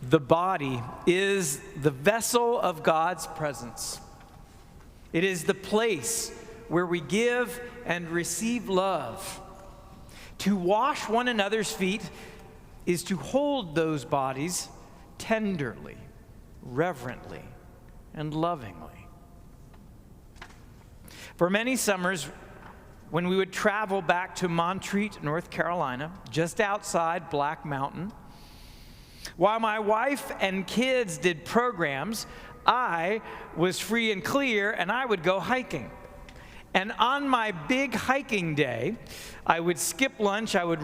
The body is the vessel of God's presence. It is the place where we give and receive love. To wash one another's feet is to hold those bodies tenderly, reverently, and lovingly. For many summers, when we would travel back to Montreat, North Carolina, just outside Black Mountain, while my wife and kids did programs, I was free and clear, and I would go hiking. And on my big hiking day, I would skip lunch, I would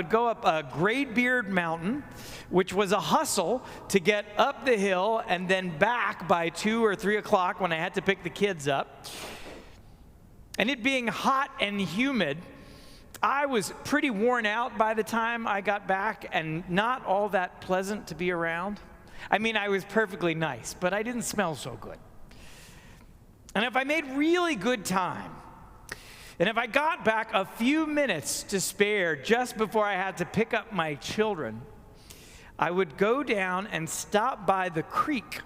go up a Graybeard Mountain, which was a hustle to get up the hill and then back by 2 or 3 o'clock when I had to pick the kids up. And it being hot and humid, I was pretty worn out by the time I got back and not all that pleasant to be around. I mean, I was perfectly nice, but I didn't smell so good. And if I made really good time, and if I got back a few minutes to spare just before I had to pick up my children, I would go down and stop by the creek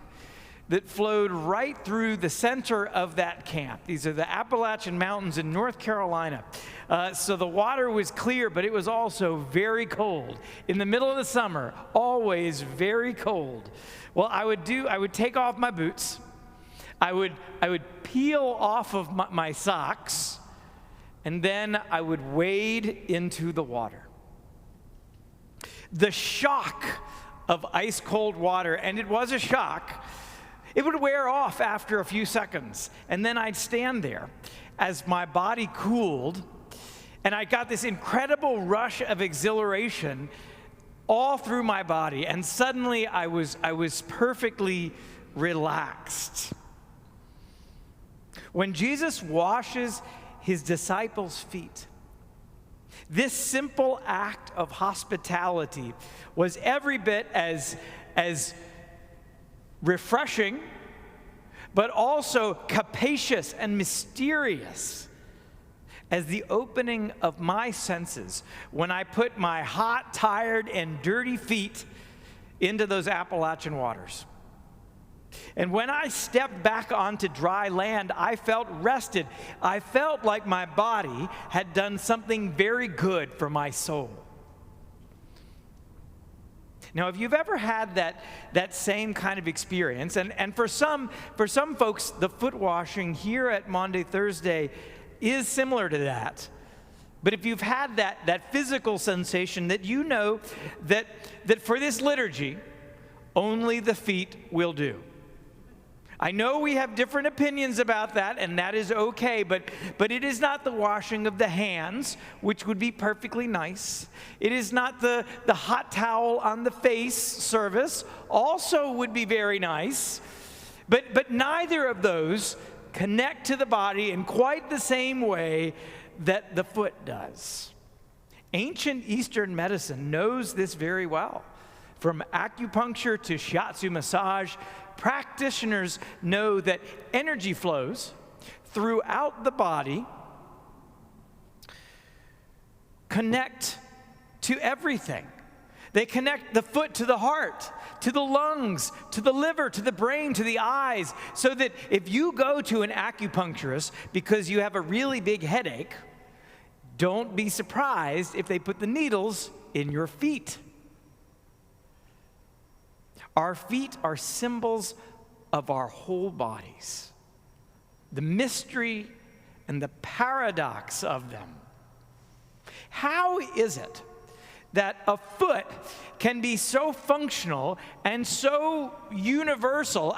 that flowed right through the center of that camp. These are the Appalachian Mountains in North Carolina. So the water was clear, but it was also very cold. In the middle of the summer, always very cold. Well, I would take off my boots. I would peel off of my socks, and then I would wade into the water. The shock of ice-cold water, and it was a shock, it would wear off after a few seconds, and then I'd stand there as my body cooled, and I got this incredible rush of exhilaration all through my body, and suddenly I was perfectly relaxed. When Jesus washes his disciples' feet, this simple act of hospitality was every bit as refreshing, but also capacious and mysterious as the opening of my senses when I put my hot, tired, and dirty feet into those Appalachian waters. And when I stepped back onto dry land, I felt rested. I felt like my body had done something very good for my soul. Now, if you've ever had that same kind of experience, and for some folks, the foot washing here at Maundy Thursday is similar to that. But if you've had that physical sensation, that you know that for this liturgy, only the feet will do. I know we have different opinions about that, and that is okay, but it is not the washing of the hands, which would be perfectly nice. It is not the hot towel on the face service, also would be very nice. But neither of those connect to the body in quite the same way that the foot does. Ancient Eastern medicine knows this very well. From acupuncture to shiatsu massage, practitioners know that energy flows throughout the body connect to everything. They connect the foot to the heart, to the lungs, to the liver, to the brain, to the eyes, so that if you go to an acupuncturist because you have a really big headache, don't be surprised if they put the needles in your feet. Our feet are symbols of our whole bodies, the mystery and the paradox of them. How is it that a foot can be so functional and so universal?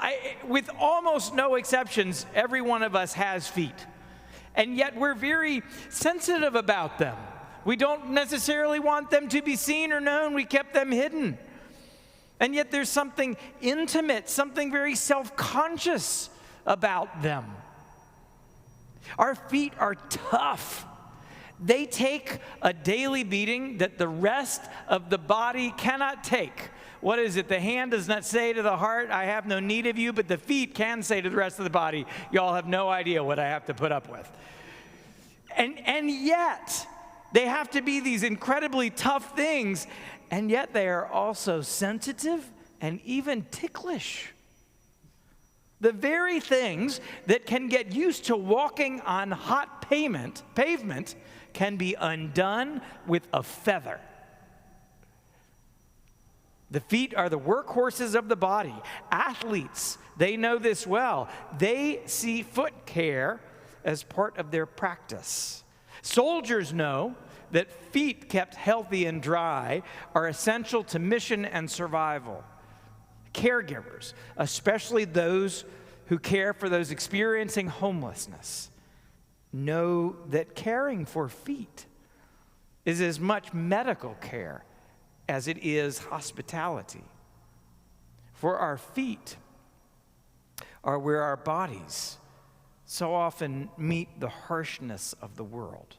With almost no exceptions, every one of us has feet, and yet we're very sensitive about them. We don't necessarily want them to be seen or known. We kept them hidden. And yet there's something intimate, something very self-conscious about them. Our feet are tough. They take a daily beating that the rest of the body cannot take. What is it? The hand does not say to the heart, I have no need of you, but the feet can say to the rest of the body, y'all have no idea what I have to put up with. And yet, they have to be these incredibly tough things, and yet they are also sensitive and even ticklish. The very things that can get used to walking on hot pavement can be undone with a feather. The feet are the workhorses of the body. Athletes, they know this well. They see foot care as part of their practice. Soldiers know that feet kept healthy and dry are essential to mission and survival. Caregivers, especially those who care for those experiencing homelessness, know that caring for feet is as much medical care as it is hospitality. For our feet are where our bodies so often meet the harshness of the world.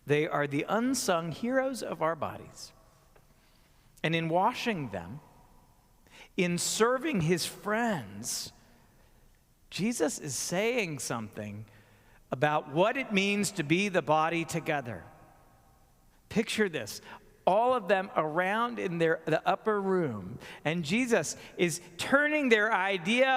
They are the unsung heroes of our bodies. And in washing them, in serving his friends, Jesus is saying something about what it means to be the body together. Picture this. All of them around in the upper room. And Jesus is turning their idea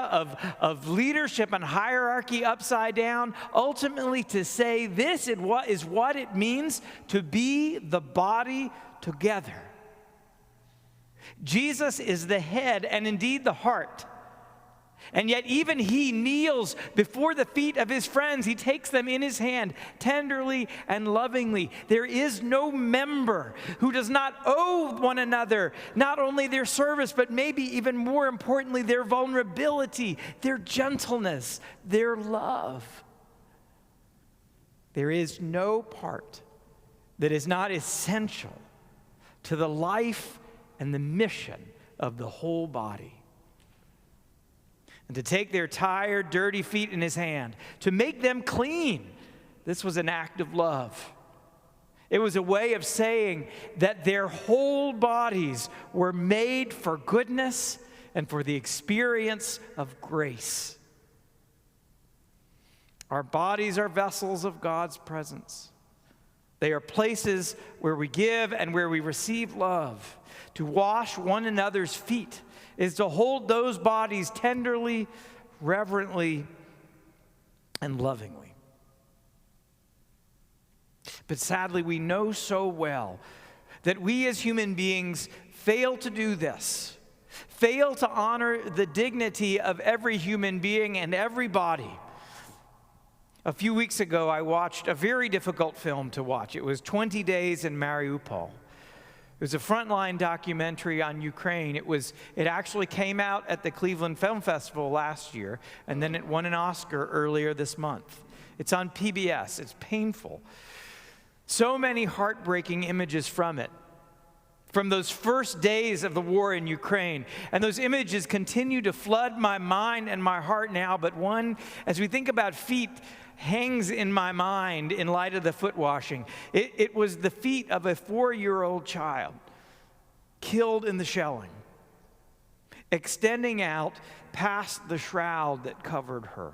of leadership and hierarchy upside down, ultimately to say this is what it means to be the body together. Jesus is the head and indeed the heart. And yet even he kneels before the feet of his friends. He takes them in his hand tenderly and lovingly. There is no member who does not owe one another not only their service, but maybe even more importantly, their vulnerability, their gentleness, their love. There is no part that is not essential to the life and the mission of the whole body. And to take their tired, dirty feet in his hand, to make them clean, this was an act of love. It was a way of saying that their whole bodies were made for goodness and for the experience of grace. Our bodies are vessels of God's presence. They are places where we give and where we receive love. To wash one another's feet is to hold those bodies tenderly, reverently, and lovingly. But sadly, we know so well that we as human beings fail to do this, fail to honor the dignity of every human being and every body. A few weeks ago, I watched a very difficult film to watch. It was 20 Days in Mariupol. It was a frontline documentary on Ukraine. It actually came out at the Cleveland Film Festival last year, and then it won an Oscar earlier this month. It's on PBS. It's painful. So many heartbreaking images from it, from those first days of the war in Ukraine. And those images continue to flood my mind and my heart now, but one, as we think about feet, hangs in my mind in light of the foot washing. It was the feet of a 4-year-old child killed in the shelling, extending out past the shroud that covered her.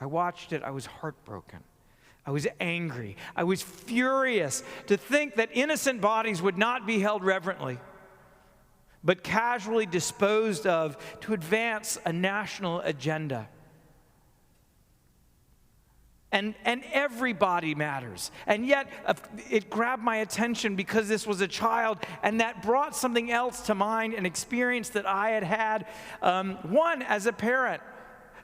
I watched it. I was heartbroken. I was angry. I was furious to think that innocent bodies would not be held reverently, but casually disposed of to advance a national agenda. And everybody matters. And yet, it grabbed my attention because this was a child, and that brought something else to mind, an experience that I had had, one, as a parent,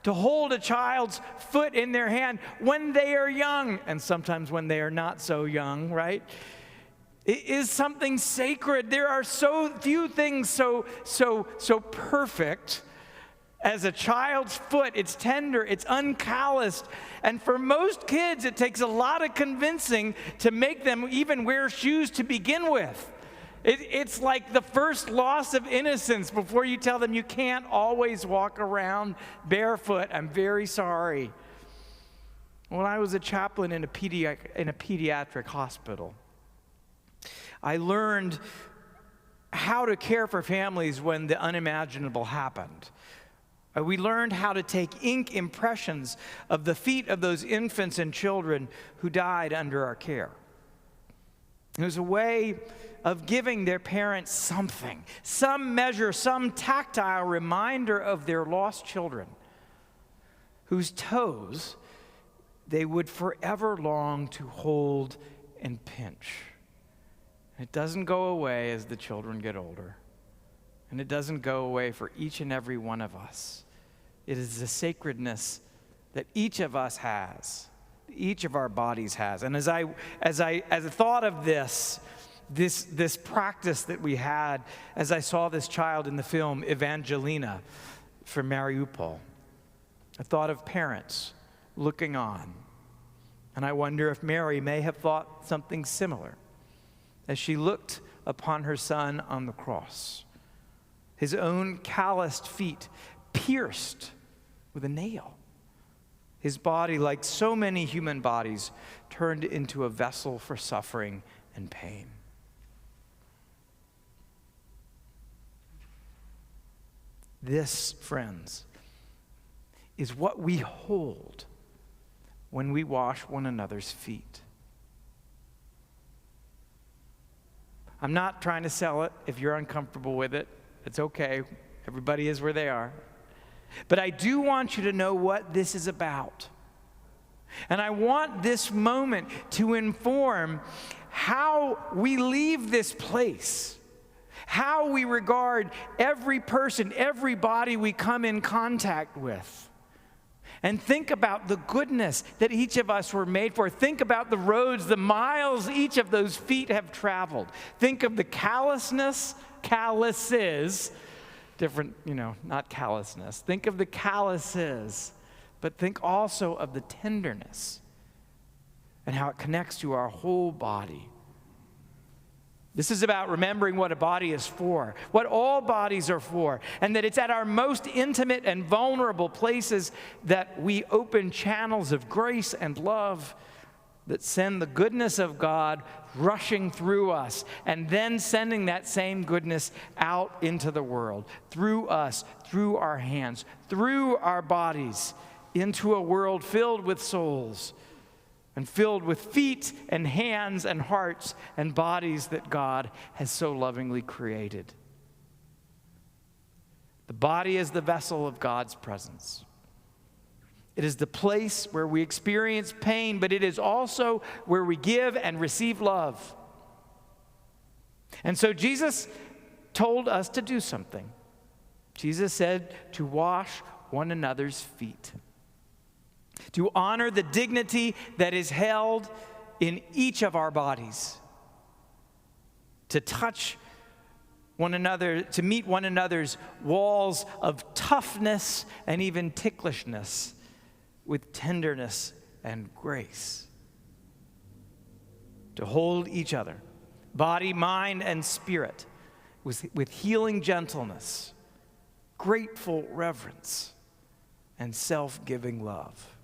to hold a child's foot in their hand when they are young, and sometimes when they are not so young, right? It is something sacred. There are so few things so perfect as a child's foot. It's tender, it's uncalloused. And for most kids, it takes a lot of convincing to make them even wear shoes to begin with. It's like the first loss of innocence before you tell them you can't always walk around barefoot. I'm very sorry. When I was a chaplain in a pediatric hospital, I learned how to care for families when the unimaginable happened. We learned how to take ink impressions of the feet of those infants and children who died under our care. It was a way of giving their parents something, some measure, some tactile reminder of their lost children, whose toes they would forever long to hold and pinch. It doesn't go away as the children get older, and it doesn't go away for each and every one of us. It is the sacredness that each of us has, each of our bodies has. And as I thought of this practice that we had, as I saw this child in the film Evangelina from Mariupol, I thought of parents looking on. And I wonder if Mary may have thought something similar as she looked upon her son on the cross, his own calloused feet pierced with a nail, his body, like so many human bodies, turned into a vessel for suffering and pain. This, friends, is what we hold when we wash one another's feet. I'm not trying to sell it. If you're uncomfortable with it, it's okay. Everybody is where they are. But I do want you to know what this is about. And I want this moment to inform how we leave this place, how we regard every person, every body we come in contact with. And think about the goodness that each of us were made for. Think about the roads, the miles each of those feet have traveled. Think of the callousness, calluses, different, not callousness. Think of the calluses, but think also of the tenderness and how it connects to our whole body. This is about remembering what a body is for, what all bodies are for, and that it's at our most intimate and vulnerable places that we open channels of grace and love that send the goodness of God rushing through us, and then sending that same goodness out into the world, through us, through our hands, through our bodies, into a world filled with souls, and filled with feet and hands and hearts and bodies that God has so lovingly created. The body is the vessel of God's presence. It is the place where we experience pain, but it is also where we give and receive love. And so Jesus told us to do something. Jesus said to wash one another's feet, to honor the dignity that is held in each of our bodies, to touch one another, to meet one another's walls of toughness and even ticklishness with tenderness and grace, to hold each other, body, mind, and spirit, with healing gentleness, grateful reverence, and self-giving love.